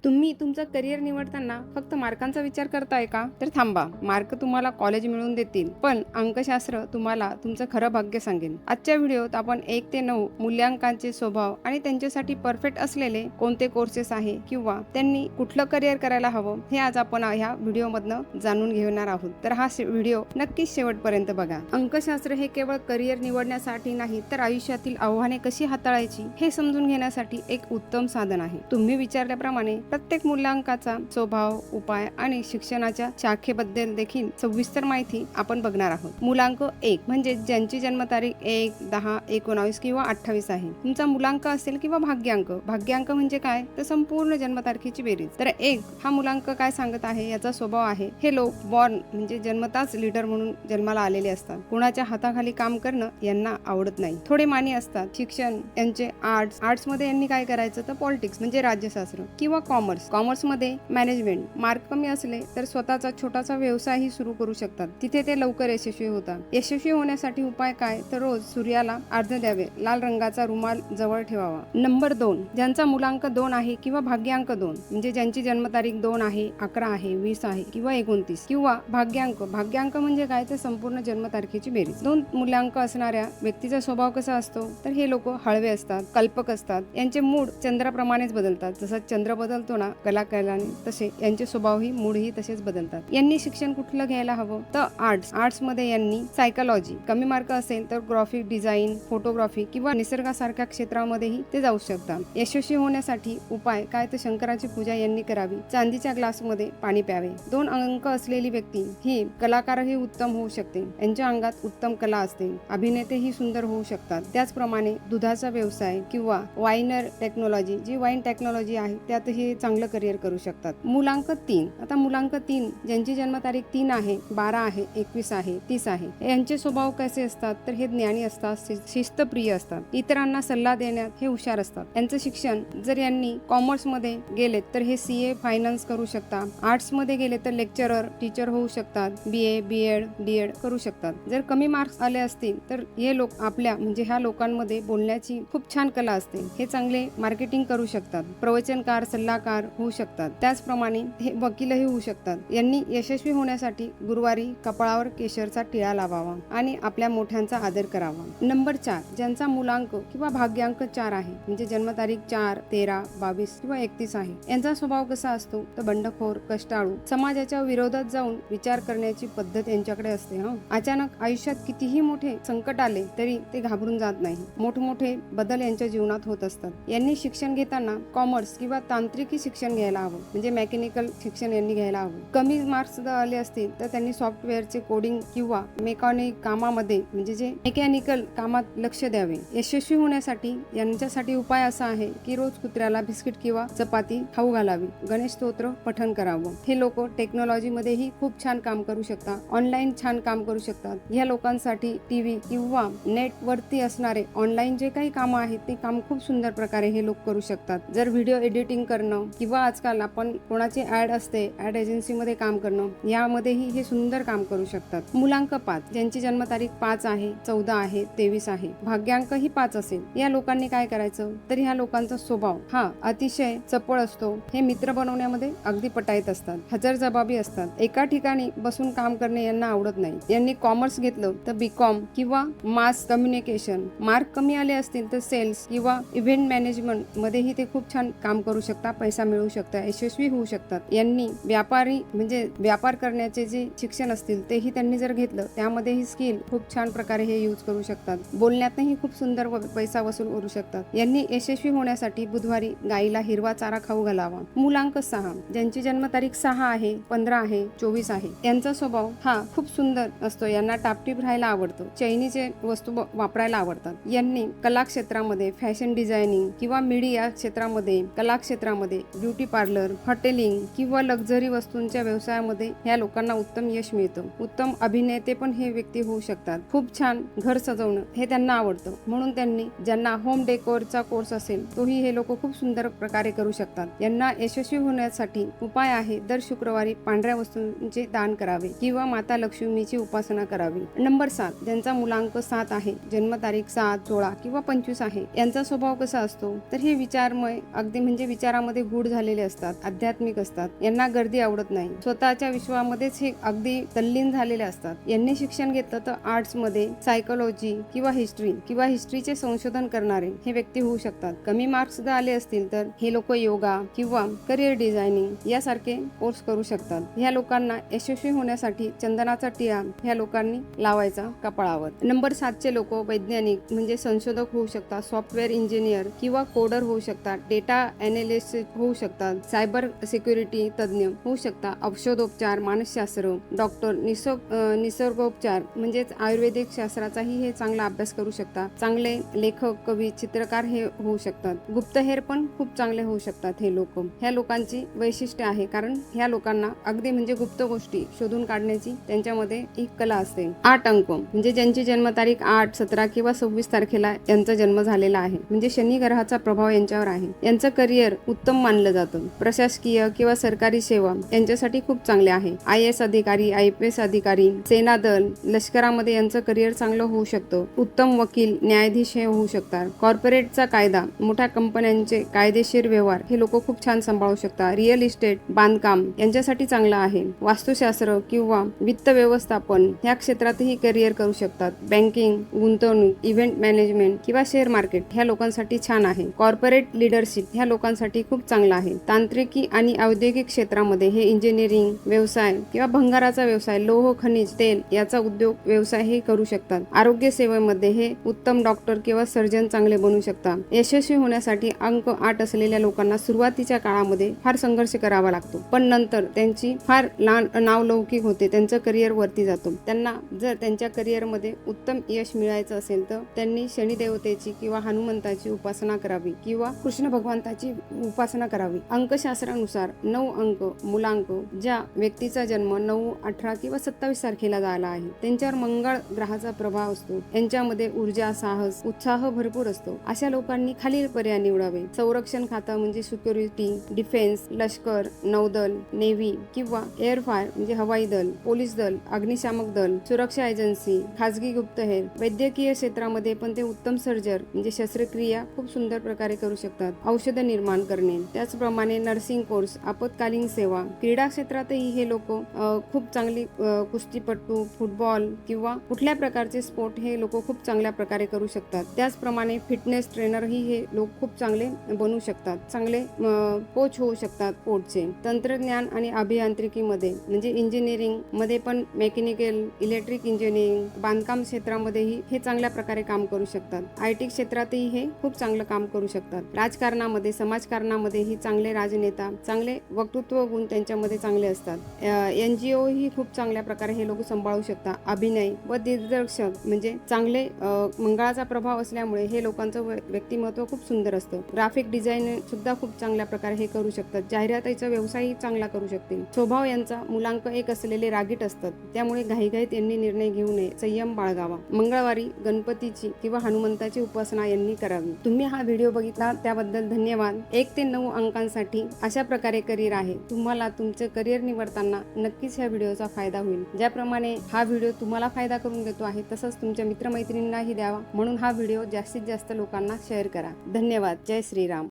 तुम्ही तुमचं करिअर निवडताना फक्त मार्कांचा विचार करताय का? तर थांबा. मार्क तुम्हाला कॉलेज मिळवून देतील, पण अंकशास्त्र तुम्हाला तुमचं खरं भाग्य सांगेल. आजच्या व्हिडिओत आपण 1 ते 9 मूल्यांकांचे स्वभाव आणि त्यांच्यासाठी परफेक्ट असलेले कोणते कोर्सेस आहे किंवा त्यांनी कुठलं करिअर करायला हवं हे आज आपण ह्या व्हिडिओमधनं जाणून घेणार आहोत. तर हा व्हिडिओ नक्कीच शेवटपर्यंत बघा. अंकशास्त्र हे केवळ करिअर निवडण्यासाठी नाही, तर आयुष्यातील आव्हाने कशी हाताळायची हे समजून घेण्यासाठी एक उत्तम साधन आहे. तुम्ही विचारल्याप्रमाणे प्रत्येक मूल्यांकाचा स्वभाव, उपाय आणि शिक्षणाच्या शाखेबद्दल देखील सविस्तर माहिती आपण बघणार आहोत. मूलांक 1 म्हणजे ज्यांची जन्मतारीख 1, 10, 19 किंवा 28 आहे. तुमचा मूलांक असेल किंवा भाग्यांक. भाग्यांक म्हणजे काय? तर संपूर्ण जन्मतारखेची बेरीज. तर 1 हा मूलांक काय सांगत आहे? याचा स्वभाव आहे, हे लोक बॉर्न म्हणजे जन्मताच लीडर म्हणून जन्माला आलेले असतात. कोणाच्या हाताखाली काम करणं यांना आवडत नाही. थोडे मानी असतात. शिक्षण यांचे आर्ट्स मध्ये यांनी काय करायचं? तर पॉलिटिक्स म्हणजे राज्यशास्त्र किंवा कॉमर्स मध्ये मॅनेजमेंट. मार्क कमी असले तर स्वतःचा छोटासा व्यवसायही सुरू करू शकतात. तिथे ते लवकर यशस्वी होतात. यशस्वी होण्यासाठी उपाय काय? तर रोज सूर्याला अर्घ्य द्यावे. लाल रंगाचा रुमाल जवळ ठेवावा. नंबर 2 ज्यांचा मूलांक 2 आहे किंवा भाग्यांक 2 म्हणजे ज्यांची जन्मतारीख 2 आहे, 11 आहे, 20 आहे किंवा 29 किंवा भाग्यांक म्हणजे काय? तर संपूर्ण जन्मतारखेची बेरीज. 2 मूल्यांक असणाऱ्या व्यक्तीचा स्वभाव कसा असतो? तर हे लोक हळवे असतात, कल्पक असतात. यांचे मूड चंद्राप्रमाणेच बदलतात. जसं चंद्र बदलतो ना कलाकाराने, तसे यांचे स्वभावही मूडही तसेच बदलतात. यांनी शिक्षण कुठलं घ्यायला हवं? तर आर्ट्स मध्ये यांनी सायकोलॉजी. कमी मार्क असेल तर ग्राफिक डिझाईन, फोटोग्राफी किंवा निसर्गासारख्या क्षेत्रामध्येही ते जाऊ शकतात. यशस्वी होण्यासाठी उपाय काय? तर शंकराची पूजा यांनी करावी. चांदीच्या ग्लासमध्ये पाणी प्यावे. 2 अंक असलेली व्यक्ती ही कलाकारही उत्तम होऊ शकते. यांच्या अंगात उत्तम कला असते. अभिनेतेही सुंदर होऊ शकतात. त्याचप्रमाणे दुधाचा व्यवसाय किंवा वाईनर टेक्नॉलॉजी, जी वाईन टेक्नॉलॉजी आहे त्यातही चांगलं करिअर करू शकतात. मूलांक 3 आता मूलांक 3 ज्यांची जन्मतारीख 3 आहे, 12 आहे, 21 आहे, 30 आहे, यांचे स्वभाव कसे असतात? तर हे ज्ञानी असतात, शिस्तप्रिय असतात. इतरांना सल्ला देण्यात हे हुशार असतात. यांचं शिक्षण जर यांनी कॉमर्स मध्ये गेले तर हे CA फायनान्स करू शकतात. आर्ट्स मध्ये गेले तर लेक्चरर, टीचर होऊ शकतात. BA, BEd, DEd करू शकतात. जर कमी मार्क्स आले असतील तर हे लोक म्हणजे ह्या लोकांमध्ये बोलण्याची खूप छान कला असते. हे चांगले मार्केटिंग करू शकतात. प्रवचनकार, सल्लागार होऊ शकतात. त्याचप्रमाणे हे वकीलही होऊ शकतात. यांनी यशस्वी होण्यासाठी गुरुवारी कपाळावर केशरचा टिळा लावावा आणि आपल्या मोठ्यांचा आदर करावा. नंबर 4 ज्यांचा मूलांक किंवा भाग्यांक 4 आहे म्हणजे जन्मतारीख 4, 13, 22 किंवा 31 आहे. यांचा स्वभाव कसा असतो? तर बंडखोर, कष्टाळू, समाजाच्या विरोधात जाऊन विचार करण्याची पद्धत यांच्याकडे असते. अचानक आयुष्यात कितीही मोठे संकट आले तरी ते घाबरून जात नाही. मोठमोठे बदल यांच्या जीवनात होत असतात. यांनी शिक्षण घेताना कॉमर्स किंवा तांत्रिकी शिक्षण घ्यायला हवं म्हणजे मेकॅनिकल शिक्षण यांनी घ्यायला हवं. कमी मार्क्स जर आले असतील तर त्यांनी सॉफ्टवेअरचे कोडिंग किंवा मेकॅनिक कामामध्ये म्हणजे जे मेकॅनिकल कामात लक्ष द्यावे. यशस्वी होण्यासाठी यांच्यासाठी उपाय असा आहे की रोज कुत्र्याला बिस्किट किंवा चपाती खाऊ घालावी. गणेश स्तोत्र पठण करावं. हे लोक टेक्नॉलॉजी मध्येही खूप छान काम करू शकतात. ऑनलाईन छान काम करू शकतात. ह्या लोकांसाठी टीव्ही किंवा नेट वरती असणारे ऑनलाईन जे काही काम आहेत ते काम खूप सुंदर प्रकारे हे लोक करू शकतात. जर व्हिडिओ एडिटिंग करणं किंवा आजकाल आपण कोणाची ऍड असते, ऍड एजन्सीमध्ये काम करणं, यामध्येही हे सुंदर काम करू शकतात. मूलांक 5 ज्यांची जन्मतारीख 5 आहे, 14 आहे, 23 आहे, भाग्यांकही 5 असेल, या लोकांनी काय करायचं? तर ह्या लोकांचा स्वभाव हा अतिशय चपळ असतो. हे मित्र बनवण्यामध्ये अगदी पटाईत असतात. हजरजबाबी असतात. एका ठिकाणी बसून काम करणे यांना आवडत नाही. यांनी कॉमर्स घेतलं तर BCom किंवा मास कम्युनिकेशन. मार्क कमी आले असतील तर सेल्स किंवा इव्हेंट मॅनेजमेंट मध्येही ते खूप छान काम करू शकतात. पैसा मिळवू शकतात, यशस्वी होऊ शकतात. यांनी व्यापार करण्याचे जे शिक्षण असतील तेही त्यांनी जर घेतलं त्यामध्येही स्किल खूप छान प्रकारे हे यूज करू शकतात. बोलण्यातही खूप सुंदर पैसा वसूल करू शकतात. यांनी यशस्वी होण्यासाठी बुधवारी गाईला हिरवा चारा खाऊ घालावा. मूलांक 6 ज्यांची जन्मतारीख 6 आहे, 15 आहे, 24 आहे, यांचा स्वभाव हा खूप सुंदर असतो. यांना टापटीप राहायला आवडतं. चैनीचे वस्तू वापरायला आवडतात. यांनी कला क्षेत्रामध्ये, फॅशन डिझायनिंग किंवा मीडिया क्षेत्रामध्ये, कला क्षेत्रामध्ये, ब्युटी पार्लर, हॉटेलिंग किंवा लक्झरी वस्तूंच्या व्यवसायामध्ये ह्या लोकांना उत्तम यश मिळतं. उत्तम अभिनेते पण हे व्यक्ती होऊ शकतात. खूप छान घर सजवणं हे त्यांना आवडतं. म्हणून त्यांनी ज्यांना होम डेकोरचा कोर्स असेल तोही हे लोक खूप सुंदर प्रकारे करू शकतात. यांना यशस्वी होण्यासाठी उपाय आहे दर शुक्रवारी पांढऱ्या वस्तूंचे दान करावे किंवा माता लक्ष्मीची उपासना करावी. नंबर 7 ज्यांचा मूलांक 7 आहे, जन्मतारीख 7, 16 किंवा 25 आहे, यांचा स्वभाव कसा असतो? तर हे विचारमय अगदी म्हणजे विचारामध्ये गूढ झालेले असतात, आध्यात्मिक असतात. यांना गर्दी आवडत नाही. स्वतःच्या विश्वामध्येच हे अगदी तल्लीन झालेले असतात. यांनी शिक्षण घेतलं तर आर्ट्स मध्ये सायकोलॉजी किंवा हिस्ट्रीचे संशोधन करणारे हे व्यक्ती होऊ शकतात. कमी मार्क्स सुद्धा आले असतील तर हे लोक योगा किंवा करिअर डिझायनिंग यासारखे कोर्स करू शकतात. ह्या लोकांना यशस्वी होण्यासाठी चंदनाचा टिळा ह्या लोकांनी लावायचा कपाळावर. नंबर 7 लोक वैज्ञानिक म्हणजे संशोधक होऊ शकतात, सॉफ्टवेअर इंजिनियर किंवा कोडर होऊ शकतात, डेटा अॅनालिस्ट होऊ शकतात, सायबर सिक्युरिटी तज्ज्ञ होऊ शकतात, औषधोपचार, मानसशास्त्र, डॉक्टर, निसर्गोपचार म्हणजेच आयुर्वेदिक शास्त्राचाही हे चांगला अभ्यास करू शकतात. चांगले लेखक, कवी, चित्रकार हे होऊ शकतात. गुप्तहेर पण खूप चांगले होऊ शकतात हे लोक. ह्या लोकांची वैशिष्ट्य आहे कारण ह्या लोकांना अगदी म्हणजे गुप्त गोष्टी शोधून काढण्याची त्यांच्यामध्ये एक कला असते. 8 अंक म्हणजे ज्यांची जन्मतारीख 8, 17 किंवा 26 तारखेला यांचा जन्म झालेला आहे म्हणजे शनी ग्रहाचा प्रभाव यांच्यावर आहे. यांचं करिअर उत्तम मानलं जातं. प्रशासकीय किंवा सरकारी सेवा यांच्यासाठी खूप चांगले आहे. IAS अधिकारी, IPS अधिकारी, सेना दल, लष्करामध्ये यांचं करिअर चांगलं होऊ शकतं. उत्तम वकील, न्यायाधीश हे होऊ शकतात. कॉर्पोरेटचा कायदा, मोठ्या कंपन्यांचे कायदेशीर व्यवहार हे लोक खूप छान सांभाळू शकतात. रिअल इस्टेट, बांधकाम यांच्यासाठी चांगलं आहे. वास्तुशास्त्र किंवा वित्त व्यवस्थापन ह्या क्षेत्रातही करिअर करू शकतात. बँकिंग, गुंतवणूक, इव्हेंट मॅनेजमेंट किंवा शेअर मार्केट ह्या लोकांसाठी छान आहे. कॉर्पोरेट लिडरशिप ह्या लोकांसाठी खूप चांगला आहे. तांत्रिकी आणि औद्योगिक क्षेत्रामध्ये हे इंजिनिअरिंग व्यवसाय किंवा भंगाराचा व्यवसाय, लोह, खनिज, तेल याचा उद्योग व्यवसाय हे करू शकतात. आरोग्य सेवेमध्ये हे उत्तम डॉक्टर किंवा सर्जन चांगले बनू शकतात. यशस्वी होण्यासाठी अंक 8 असलेल्या लोकांना सुरुवातीच्या काळामध्ये फार संघर्ष करावा लागतो, पण नंतर त्यांची फार नावलौकिक होते. त्यांचं करिअर वरती जातो. त्यांना जर त्यांच्या करिअरमध्ये उत्तम यश मिळायचं असेल तर त्यांनी शनिदेवतेची किंवा हनुमंताची उपासना करावी किंवा कृष्ण भगवंताची उपासना करावी. अंकशास्त्रानुसार 9 अंक मुलांक ज्या व्यक्तीचा जन्म 9, 18 किंवा 27 तारखेला झाला आहे त्यांच्यावर मंगळ ग्रहाचा प्रभाव असतो. यांच्यामध्ये ऊर्जा, साहस, उत्साह भरपूर असतो. अशा लोकांनी खालील पर्याय निवडावे. संरक्षण खातं म्हणजे सिक्युरिटी, डिफेन्स, लष्कर, नौदल, नेव्ही किंवा एअरफायर म्हणजे हवाई दल, पोलीस दल, अग्निशामक दल, सुरक्षा एजन्सी, खाजगी गुप्तहेर. वैद्यकीय क्षेत्रामध्ये पण ते उत्तम सर्जर म्हणजे शस्त्रक्रिया खूप सुंदर प्रकारे करू शकतात. औषध निर्माण करणे, त्याचप्रमाणे नर्सिंग कोर्स, आपत्कालीन सेवा. क्रीडा क्षेत्रातही हे लोक खूप चांगली कुस्तीपटू, फुटबॉल किंवा कुठल्या प्रकारचे स्पोर्ट हे लोक खूप चांगल्या प्रकारे करू शकतात. त्याचप्रमाणे फिटनेस ट्रेनरही हे लोक खूप चांगले बनू शकतात. चांगले कोच होऊ शकतात स्पोर्टचे. तंत्रज्ञान आणि अभियांत्रिकीमध्ये म्हणजे इंजिनिअरिंग मध्ये पण मेकॅनिकल, इलेक्ट्रिक इंजिनिअरिंग, बांधकाम क्षेत्रामध्येही हे चांगल्या प्रकारे काम करू शकतात. IT क्षेत्रातही हे खूप चांगलं काम करू शकतात. राजकारणामध्ये, समाजकारणामध्येही चांगले राजनेता, चांगले वक्तृत्व गुण त्यांच्यामध्ये चांगले असतात. NGO ही खूप चांगल्या प्रकारे हे लोक सांभाळू शकतात. अभिनय व दिग्दर्शक म्हणजे चांगले मंगळाचा प्रभाव असल्यामुळे हे लोकांचं व्यक्तिमत्व खूप सुंदर असतं. ग्राफिक डिझाईन सुद्धा खूप चांगल्या प्रकारे हे करू शकतात. जाहिरातीचा व्यवसायही चांगला करू शकतील. स्वभाव यांचा मुलांक 1 असलेले रागीट असतात, त्यामुळे घाईघाईत यांनी निर्णय घेऊ नये, संयम बाळगावा. मंगळवारी गणपतीची किंवा हनुमंताची उपासना यांनी करावी. तुम्ही हा व्हिडिओ बघितला त्याबद्दल धन्यवाद. 1 ते 9 अंकांसाठी अशा प्रकारे करिअर आहे. तुम्हाला तुमचं करिअर निवडताना नक्कीच ह्या व्हिडिओचा फायदा होईल. ज्याप्रमाणे हा व्हिडिओ तुम्हाला फायदा करून देतो आहे तसंच तुमच्या मित्रमैत्रिणींनाही द्यावा, म्हणून हा व्हिडिओ जास्तीत जास्त लोकांना शेअर करा. धन्यवाद. जय श्रीराम.